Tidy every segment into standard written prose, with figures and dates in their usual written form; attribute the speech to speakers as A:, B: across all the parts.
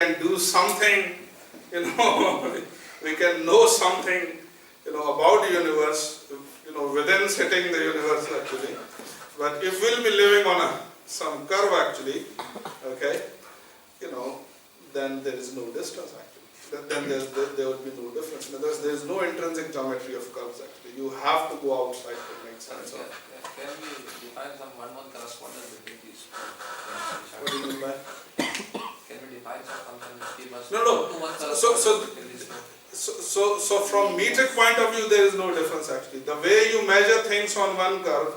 A: can do something, we can know something, about the universe, within setting the universe actually. But if we'll be living on some curve actually, okay, then there is no distance actually. Then there would be no difference. In other words, there is no intrinsic geometry of curves actually. You have to go outside to make sense of it.
B: Can we define some one-one correspondence between these two?
A: What do you mean by?
B: Can we define some function which give us
A: No.
B: one
A: So
B: between these two?
A: So from metric point of view, there is no difference actually. The way you measure things on one curve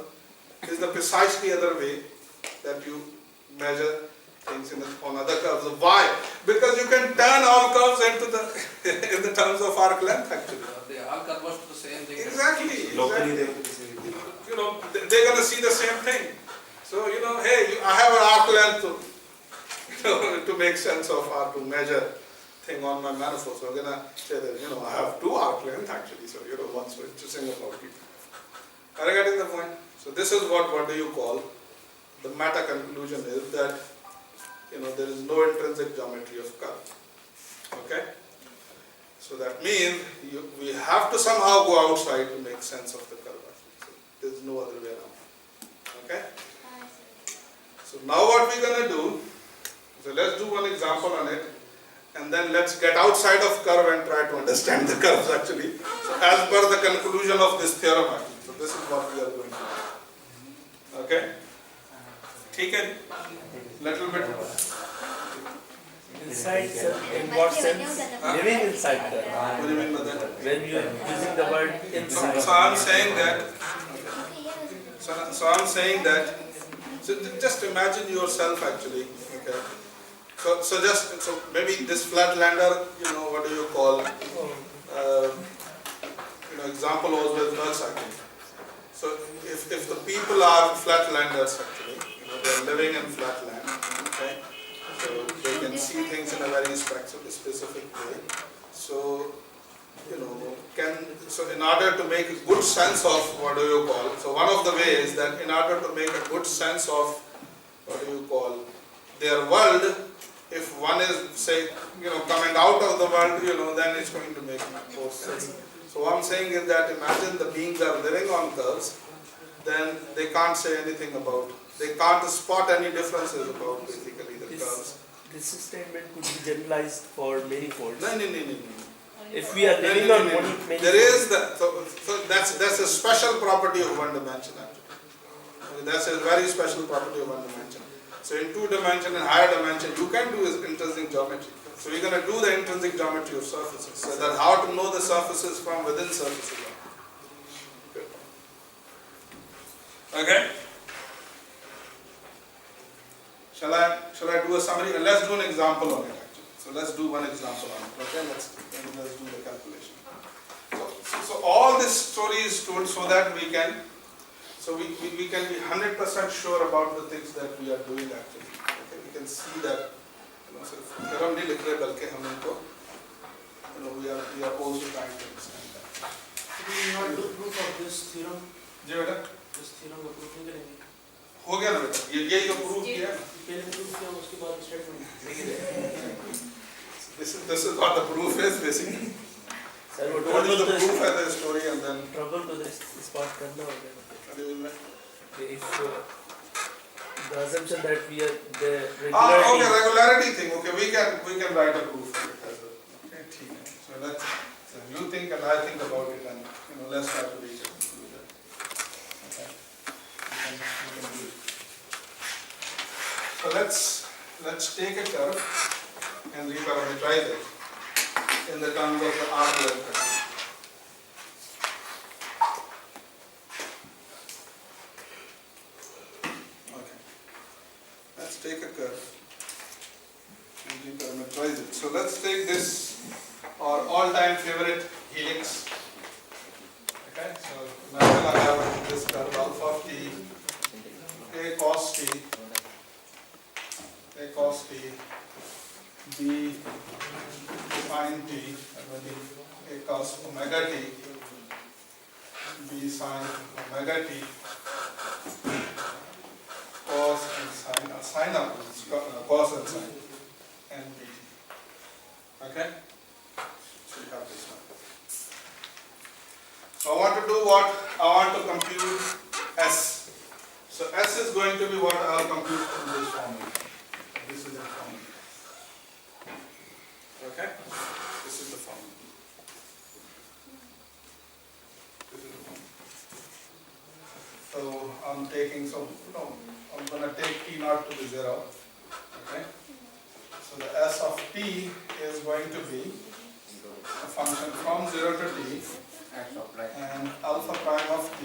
A: is the precisely other way that you measure things on other curves. Why? Because you can turn all curves into in the terms of arc length actually.
B: They all converge to the same thing.
A: Exactly.
C: Locally they will be the same.
A: They're going to see the same thing. So hey, I have an arc length to make sense of or to measure thing on my manifold. So I'm going to say that I have two arc length actually. So what's so interesting about it? Are you getting the point? So this is what do you call the meta conclusion is that there is no intrinsic geometry of curve. Okay? So that means we have to somehow go outside to make sense of the curve. So there is no other way around. Okay? So now what we're going to do, so let's do one example on it, and then let's get outside of curve and try to understand the curves actually. So as per the conclusion of this theorem actually. So this is what we are going to do. Okay? Okay? Little bit.
D: Inside, in what sense? Living inside the.
A: What do you mean by that?
D: When you are using the word inside.
A: So I'm saying that. So I'm saying that. So just imagine yourself actually. Okay. So maybe this flatlander. What do you call? Example always works actually. So if the people are flatlanders actually, they are living in flatland. Okay. So they can see things in a very specific way. So, so in order to make a good sense of what do you call, so one of the ways that in order to make a good sense of what do you call their world, if one is say, coming out of the world, then it's going to make more sense. So what I'm saying is that imagine the beings are living on curves, then they can't say anything about, they can't spot any differences about basically the curves.
D: This statement could be generalized for manifolds.
A: No.
D: If we are living on one manifold.
A: There is so that's a special property of one dimension actually. That's a very special property of one dimension. So in two dimension and higher dimension, you can do is intrinsic geometry. So we're going to do the intrinsic geometry of surfaces. So that how to know the surfaces from within surfaces. Good. Okay. Shall I do a summary? Let's do an example on it actually. So let's do one example on it. Okay, let's do the calculation. So all this story is told so that we can be 100% sure about the things that we are doing actually. Okay, we can see that theorem nahi likh rahe balki hum inko we are also trying to understand that.
C: Do you want to proof of this theorem?
A: जी बेटा
C: This theorem का proof नहीं करेंगे?
A: हो गया ना बेटा यही तो प्रूफ किया
C: पहले proof किया उसके बाद statement.
A: This is what the proof is basically.
D: Sir, वो
A: What is the
D: trouble
A: proof
D: to
A: and the story and then
D: trouble to this spot करना होगा.
A: what do you mean?
D: If the assumption that we are the
A: Okay,
D: regularity.
A: regularity thing. Okay, we can write a proof for it as well. Okay, ठीक है. So you think and I think about it and let's try to reach a conclusion. Okay. We can do it. So let's take a curve and reparameterize it in the terms of the arc length. Okay. Let's take a curve and reparameterize it. So let's take this our all-time favorite helix. Okay, so imagine I have this curve alpha of t, a cos t, b sin t, a cos omega t, b sin omega t, cos and sin, cos and sin, and b. Okay? So you have this one. So I want to do what? I want to compute S. So S is going to be what I will compute in this formula. This is the formula. Okay? This is the formula. This is the formula. So I'm taking I'm going to take T naught to be 0. Okay? So the S of T is going to be a function from 0 to T and alpha prime of T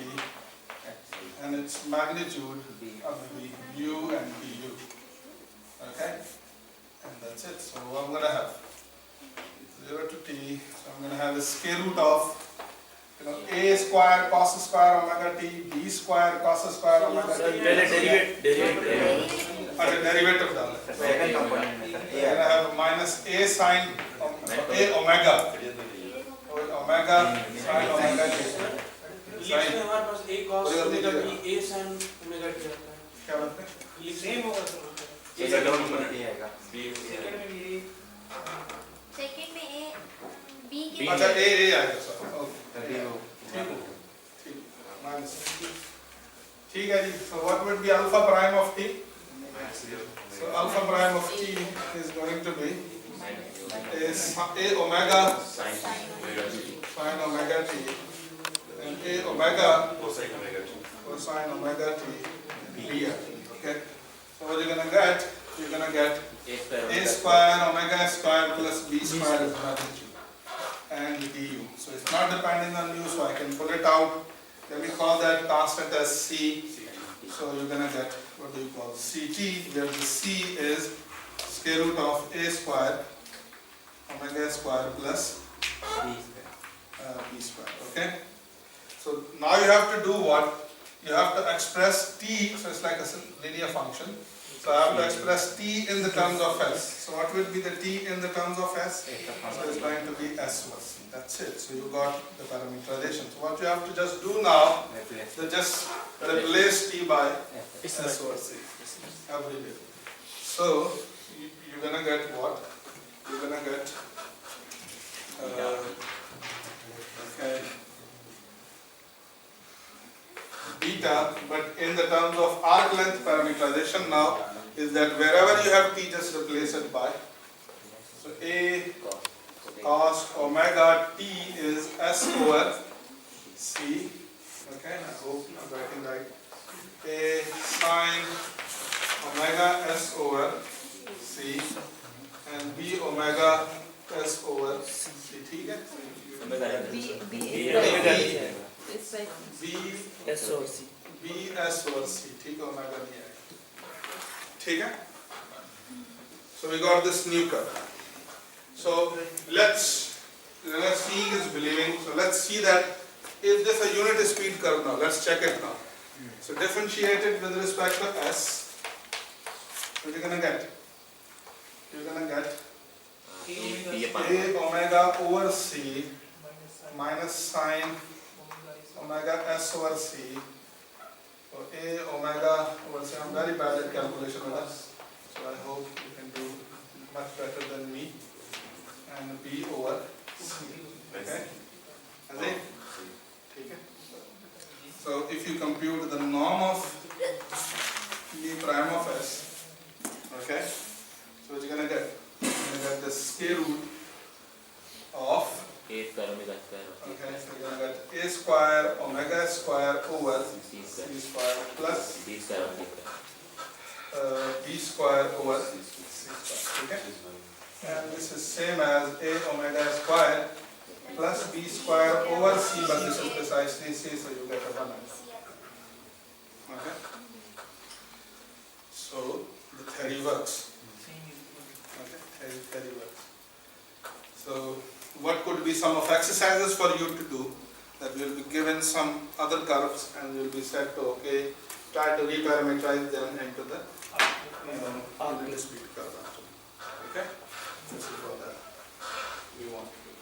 A: and its magnitude will be U and du. Okay? And that's it. So I'm going to have 0 to T. So I'm going to have the square root of a square cos square omega t, b square cos square omega t. अच्छा derivative डालना है.
E: second component में sir
A: Then I have minus a sin a omega sin omega t.
C: लिखने में हमारे पास a cos omega t a sin omega t आता है.
A: क्या बात है?
C: सेम होगा सर.
E: ये second component ये आएगा
C: सेकंड में मेरी
F: सेकंड में ए बी की
A: अच्छा a आएगा सर.
E: तभी वो
A: Minus. ठीक है जी. So what would be alpha prime of t? So alpha prime of t is going to be a omega sin omega t and a omega cosine omega t b. Okay. So what you're gonna get? You're gonna get a square omega square plus b square is magnitude and du. So it's not depending on u, so I can pull it out. Let me call that constant as c. So you're gonna get what do you call ct, where the c is square root of a square omega square plus b square. Okay. So now you have to do what? You have to express t. So it's like a linear function. So I have to express t in the terms of s. So what will be the t in the terms of s? So it's going to be s over c. That's it. So you got the parameterization. So what you have to just do now is just replace t by s over c every day. So you're gonna get what? You're gonna get okay, beta, but in the terms of arc length parameterization now is that wherever you have t, just replace it by. So a cos omega t is s over c. Okay, I hope I'm writing right. A sin omega s over c and b omega s over c. ठीक है?
F: इस side
A: b
D: S over C.
A: b s over c. ठीक है? Omega नहीं आएगा. ठीक है? So we got this new curve. So let's seeing is believing. So let's see that is this a unit speed curve now? Let's check it now. So differentiate it with respect to s. What you're gonna get? You're gonna get a omega over c minus sine omega s over c. So a omega over c. I'm very bad at calculation with this, so I hope you can do much better than me. And b over c. Okay? And then, okay. So if you compute the norm of b prime of s, okay? So what you're gonna get? You're gonna get the square root of
G: A square omega square.
A: okay, so you're gonna get a square omega square over c square plus
G: B square of B square.
A: b square over c square. Okay? And this is same as a omega square plus b square over c, but this is precisely c, so you get a 1. Okay? So the theory works. Okay? Theory works. So what could be some of exercises for you to do? That will be given some other curves and will be said to okay, try to reparameterize them into the unit speed curve. Okay? This is what we want to do.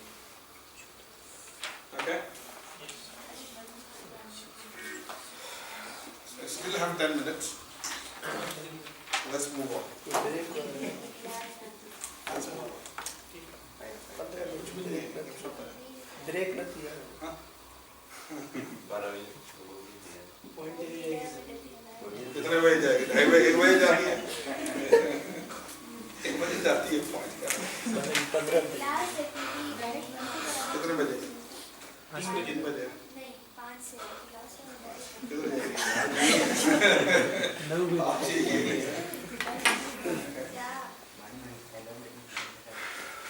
A: Okay? So I still have 10 minutes. Let's move on. Let's move on.
D: 15 कुछ भी break नहीं है point ये है
A: कितने बजे जाएगी? 2:30 बजे, 1 बजे जाती है। 1 बजे जाती है पॉइंट का।
D: 15
F: क्लास एक्टिविटी
A: कितने बजे? 3 बजे।
F: नहीं 5 से क्लास
A: कितने बजे?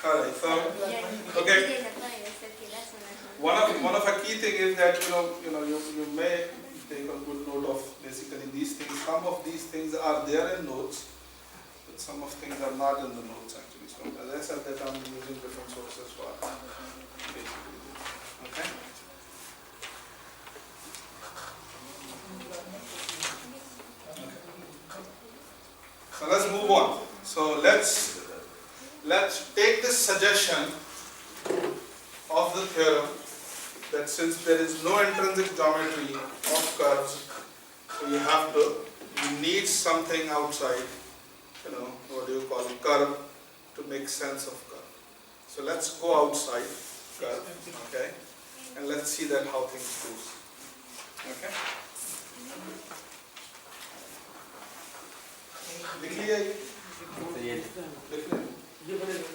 A: All right, so okay. One of a key thing is that you may take a good note of basically these things. Some of these things are there in notes, but some of things are not in the notes actually. So as I said that I'm using different sources for basically this. Okay. So let's move on. So let's take this suggestion of the theorem that since there is no intrinsic geometry of curves, so you need something outside, what do you call it, curve, to make sense of curve. So let's go outside curve, okay, and let's see that how things goes, okay. लिख लिया ये? लिख लिया?
D: ये बनेगा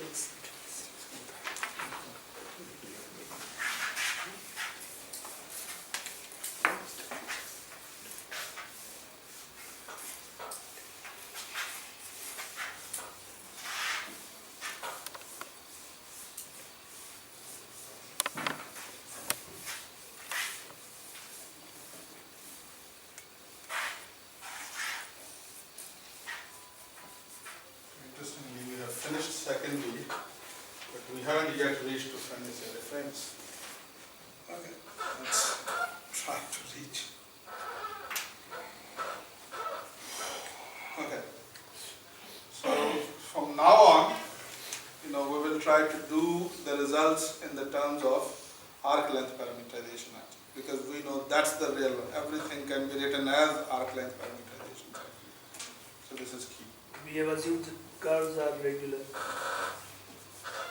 A: Interestingly, we have finished second week, but we haven't yet reached to finish the reference. Okay, let's try to reach. Okay, so from now on, we will try to do the results in the terms of arc length parametrization actually, because we know that's the real one. Everything can be written as arc length parametrization. So this is key.
D: we have assumed the curves are regular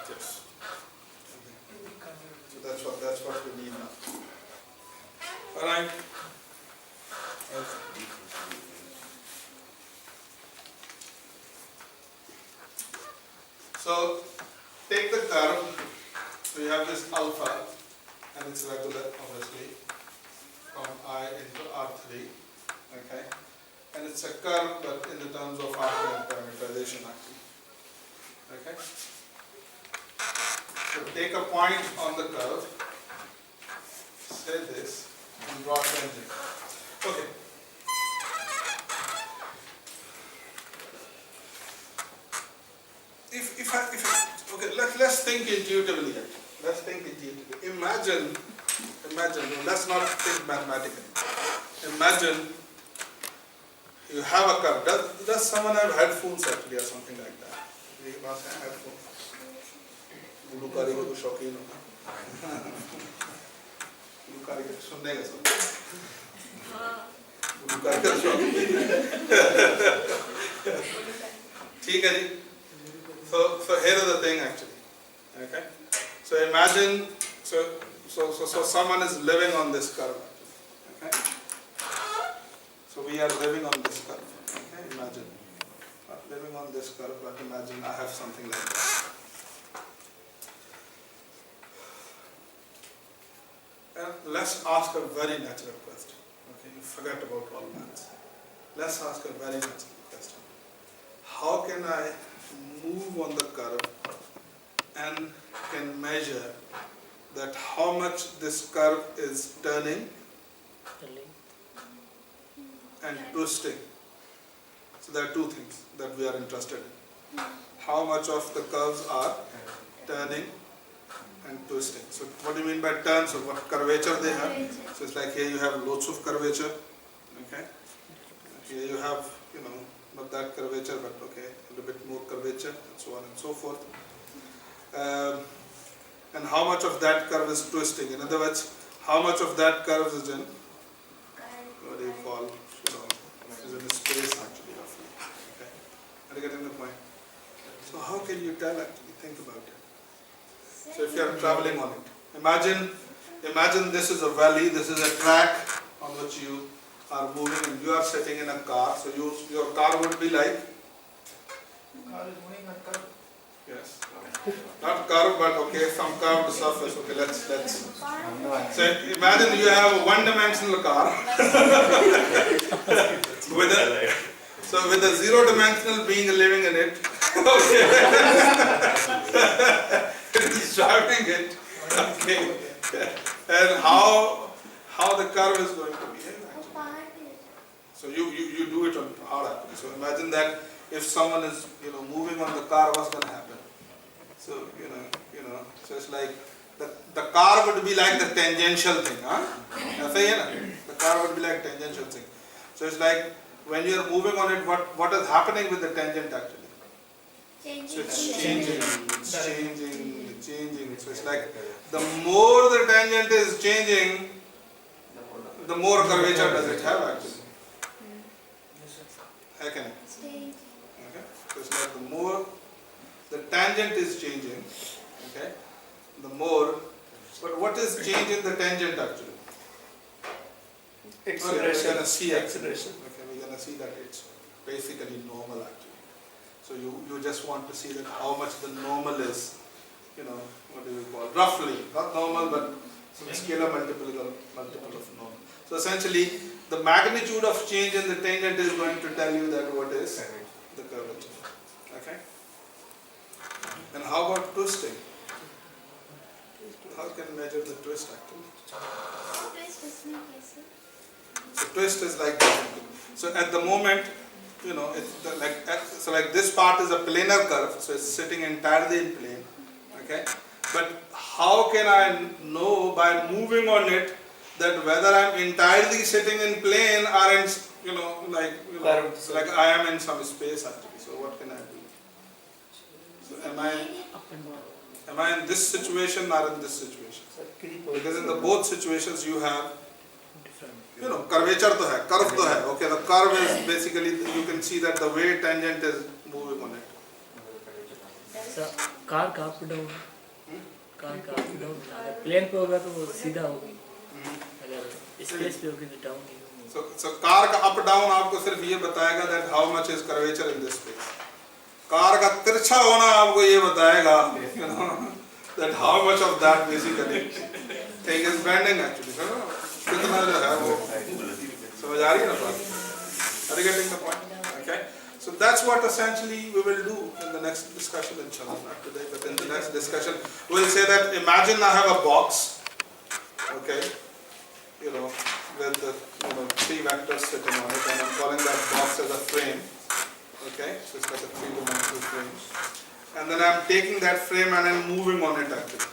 A: Yes. So that's what we need now. All right. Okay. So take the curve. So you have this alpha, and it's regular, obviously, from I into R3. Okay. And it's a curve, but in the terms of arc length parametrization actually. Okay. So take a point on the curve, say this, and draw a tangent. Okay. Okay, let's think intuitively. Let's think intuitively. Imagine, let's not think mathematically. Imagine you have a curve. Does someone have headphones actually or something like that? मेरे पास है headphones. गुलूकारी को तो शौकीन हो. गुलूकारी को सुनने का सब. गुलूकारी का शौकीन. ठीक है जी. So here is the thing actually. Okay. So imagine, so someone is living on this curve. Okay. So we are living on this curve. Okay. Imagine. Not living on this curve, but imagine I have something like that. And let's ask a very natural question. Okay, you forget about all maths. Let's ask a very natural question. How can I move on the curve and can measure that how much this curve is turning and twisting? So there are two things that we are interested in. How much of the curves are turning and twisting. So what do you mean by turn? So what curvature they have? So it's like here you have lots of curvature. Okay. Here you have, not that curvature, but okay, a little bit more curvature, and so on and so forth. And how much of that curve is twisting? In other words, how much of that curve is in, what do you call, is in space actually, roughly. Okay. Are you getting the point? So how can you tell actually? Think about it. So if you are traveling on it, imagine this is a valley, this is a track on which you are moving, and you are sitting in a car. So your car would be like,
C: Car is moving on curve.
A: yes, not curved, but okay, some curved surface. Okay, let's. So imagine you have a one-dimensional car with a zero-dimensional being living in it. Okay, it is driving it. Okay, and how the curve is going to behave actually. So you do it on hard actually. So imagine that if someone is moving on the car, what's going to happen? So so it's like the car would be like the tangential thing, huh? ऐसा ही है ना? The car would be like tangential thing. So it's like when you are moving on it, what is happening with the tangent actually? So it's changing. So it's like the more the tangent is changing, the more curvature does it have actually. Okay. Okay. So it's like the more the tangent is changing, okay, the more. But what is change in the tangent actually?
D: Acceleration.
A: We're gonna see
D: Acceleration.
A: Okay, we're gonna see that it's basically normal actually. So you just want to see that how much the normal is, what do we call, roughly, not normal but some scalar multiple of normal. So essentially the magnitude of change in the tangent is going to tell you that what is the curvature. Okay? And how about twisting? How can you measure the twist actually? So twist is like that. So at the moment, it's like this part is a planar curve, so it's sitting entirely in plane. Okay? But how can I know by moving on it that whether I'm entirely sitting in plane or in like I am in some space actually? So what can I do? So am I in this situation or in this situation? Because in the both situations you have curvature to hai, curve to hai. Okay, the curve is basically, you can see that the way tangent is moving on it.
D: So car का up down, car का up down, अगर plane पे होगा तो वो सीधा होगी, अगर space पे होगी तो down ही होगी.
A: So car का up down आपको सिर्फ ये बताएगा that how much is curvature in this space. Car का तिरछा होना आपको ये बताएगा, that how much of that basically thing is bending actually. कितना जो है वो समझ आ रही है ना बात? Are you getting the point? Okay. So that's what essentially we will do in the next discussion, inshallah, not today, but in the next discussion we'll say that imagine I have a box, okay, with the three vectors sitting on it, and I'm calling that box as a frame, okay, so it's like a three-dimensional frame, and then I'm taking that frame and I'm moving on it actually,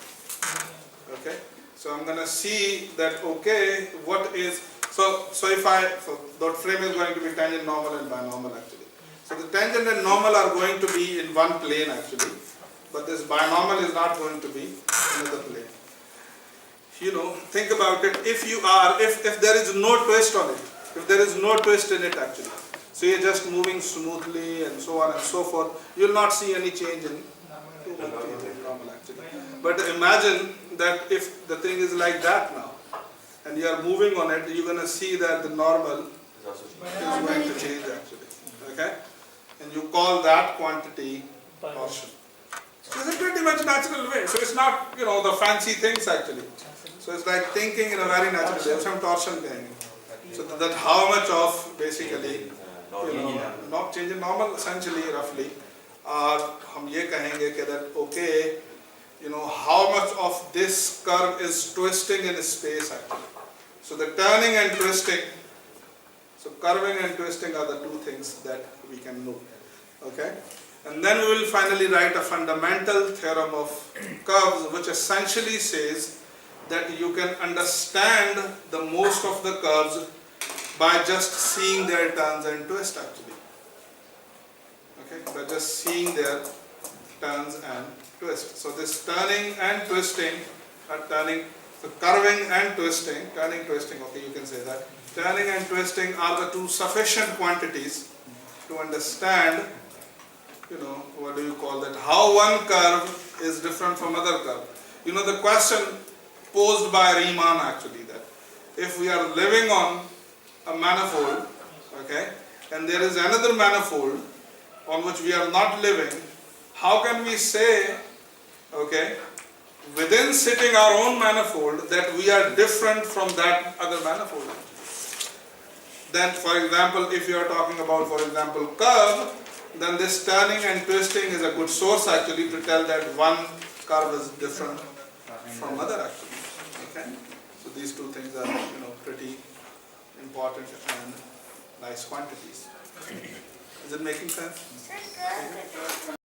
A: okay. So I'm going to see that, okay, what is, so that frame is going to be tangent, normal and binormal actually. So the tangent and normal are going to be in one plane actually, but this binormal is not going to be in another plane. Think about it, if there is no twist on it, if there is no twist in it actually, so you're just moving smoothly and so on and so forth, you'll not see any change in normal actually. But imagine that if the thing is like that now, and you are moving on it, you're going to see that the normal is going to change actually. Okay? And you call that quantity torsion. So it's a pretty much natural way. So it's not, the fancy things actually. So it's like thinking in a very natural way. Some torsion thing. So that how much of basically, not changing normal essentially roughly, हम ये कहेंगे that okay, how much of this curve is twisting in space actually. So the turning and twisting, so curving and twisting are the two things that we can know. Okay? And then we will finally write a fundamental theorem of curves which essentially says that you can understand the most of the curves by just seeing their turns and twists actually. Okay? By just seeing their turns and twists. So this turning and twisting so curving and twisting, turning, twisting, okay, you can say that. Turning and twisting are the two sufficient quantities to understand, what do you call that, how one curve is different from other curve. You know the question posed by Riemann actually, that if we are living on a manifold, okay, and there is another manifold on which we are not living, how can we say, okay, within sitting our own manifold that we are different from that other manifold? Then, for example, if you are talking about, for example, curve, then this turning and twisting is a good source actually to tell that one curve is different from other actually. Okay, so these two things are, pretty important and nice quantities. Is it making sense?
F: Sir,